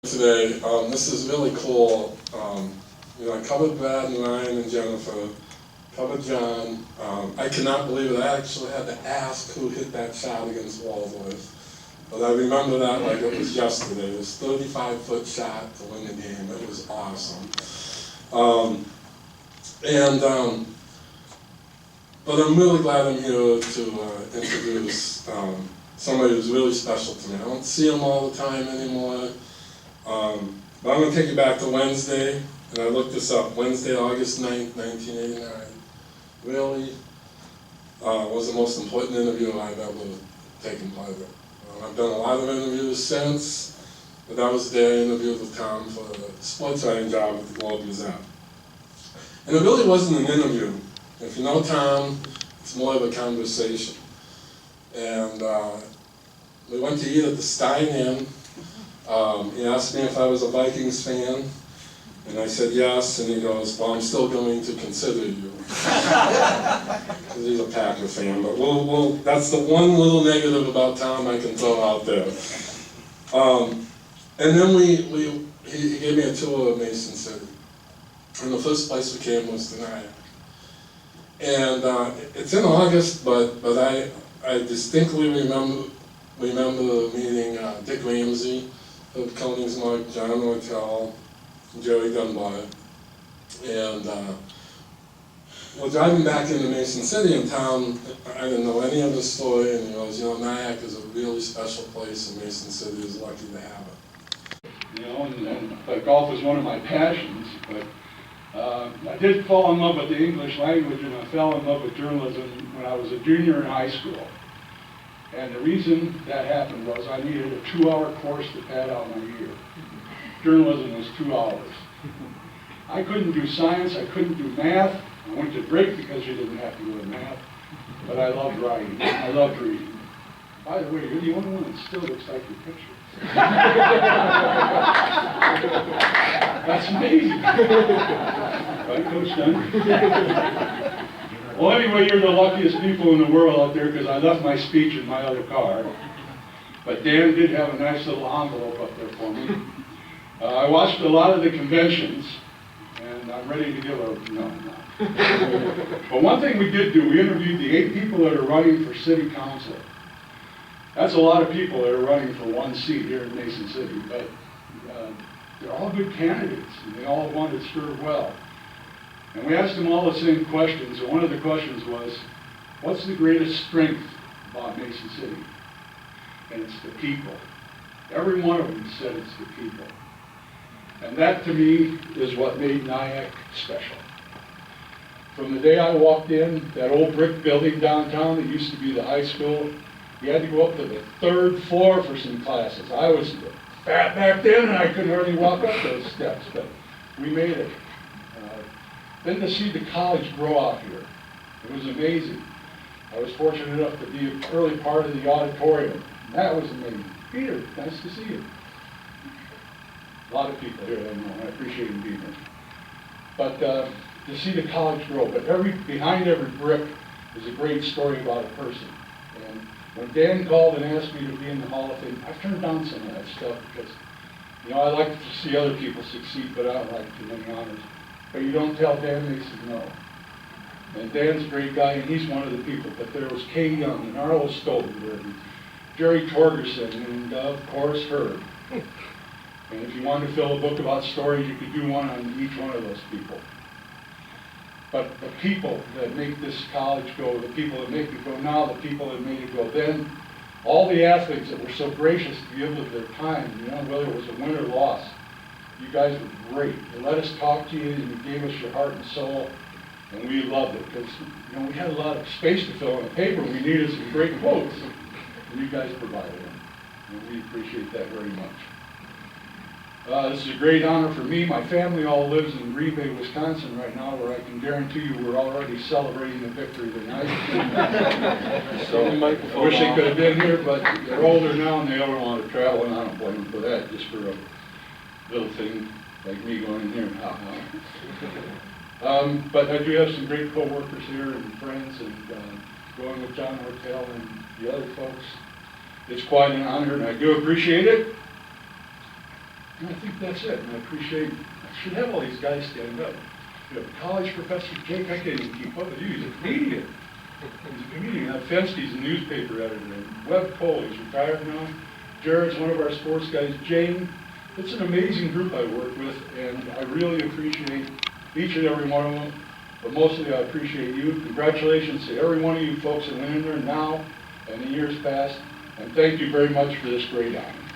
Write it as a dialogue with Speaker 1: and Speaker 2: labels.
Speaker 1: Today, this is really cool. I covered Brad and Ryan and Jennifer, covered John. I cannot believe it. I actually had to ask who hit that shot against Walworth. But I remember that like it was yesterday. It was a 35-foot shot to win the game. It was awesome. But I'm really glad I'm here to introduce somebody who's really special to me. I don't see him all the time anymore. But I'm going to take you back to Wednesday, and I looked this up. Wednesday, August 9th, 1989. Really was the most important interview I've ever taken part in. I've done a lot of interviews since, but that was the day I interviewed with Tom for the sports writing job at the Globe Gazette. And it really wasn't an interview. If you know Tom, it's more of a conversation. And we went to eat at the Stein Inn. He asked me if I was a Vikings fan, and I said yes, and he goes, well, I'm still going to consider you. Because he's a Packer fan, but that's the one little negative about Tom I can throw out there. And then he gave me a tour of Mason City. And the first place we came was the NIACC. And it's in August, but I distinctly remember meeting Dick Ramsey of Koenigsmark, John Ortel, Jerry Dunbar. And we're driving back into Mason City, and Tom, I didn't know any of the story, and he goes, NIACC is a really special place, and Mason City is lucky to have it.
Speaker 2: And golf is one of my passions, but I did fall in love with the English language, and I fell in love with journalism when I was a junior in high school. And the reason that happened was I needed a 2-hour course to pad out my year. Journalism was 2 hours. I couldn't do science, I couldn't do math. I went to Drake because you didn't have to go to math. But I loved writing, I loved reading. By the way, you're the only one that still looks like your picture. That's amazing. Right, Coach Dunn? Well, anyway, you're the luckiest people in the world out there because I left my speech in my other car. But Dan did have a nice little envelope up there for me. I watched a lot of the conventions, and I'm ready to give a no. But one thing we did do, we interviewed the 8 people that are running for city council. That's a lot of people that are running for one seat here in Mason City, but they're all good candidates, and they all want to serve well. And we asked them all the same questions, and one of the questions was, what's the greatest strength about Mason City? And it's the people. Every one of them said it's the people. And that, to me, is what made NIACC special. From the day I walked in, that old brick building downtown that used to be the high school, you had to go up to the 3rd floor for some classes. I was fat back then, and I couldn't hardly walk up those steps, but we made it. Then to see the college grow out here, it was amazing. I was fortunate enough to be an early part of the auditorium. That was amazing. Peter, nice to see you. A lot of people here, I know, and I appreciate you being here. But to see the college grow, but behind every brick is a great story about a person. And when Dan called and asked me to be in the Hall of Fame, I've turned down some of that stuff because, I like to see other people succeed, but I don't like too many honors. But you don't tell Dan, they said no. And Dan's a great guy, and he's one of the people. But there was Kay Young, and Arlo Stover, and Jerry Torgerson, and of course Herb. And if you wanted to fill a book about stories, you could do one on each one of those people. But the people that make this college go, the people that make it go now, the people that made it go then, all the athletes that were so gracious to give of their time, whether it was a win or loss, you guys were great. You let us talk to you, and you gave us your heart and soul, and we loved it because we had a lot of space to fill in the paper. We needed some great quotes, and you guys provided them, and we appreciate that very much. This is a great honor for me. My family all lives in Green Bay, Wisconsin right now, where I can guarantee you we're already celebrating the victory tonight. So I wish they could have been here, but they're older now and they don't want to travel, and I don't blame them for that, just for a little thing like me going in here and but I do have some great co-workers here and friends, and going with John Ortel and the other folks. It's quite an honor, and I do appreciate it. And I think that's it, and I appreciate, I should have all these guys stand up. You have a college professor, Jake, I can't even keep up with you, he's a comedian. He's a comedian. Fenkse, he's a newspaper editor. And Webb Cole, he's retired now. Jared's one of our sports guys. Jane, it's an amazing group I work with, and I really appreciate each and every one of them. But mostly I appreciate you. Congratulations to every one of you folks that went in there now and the years past. And thank you very much for this great honor.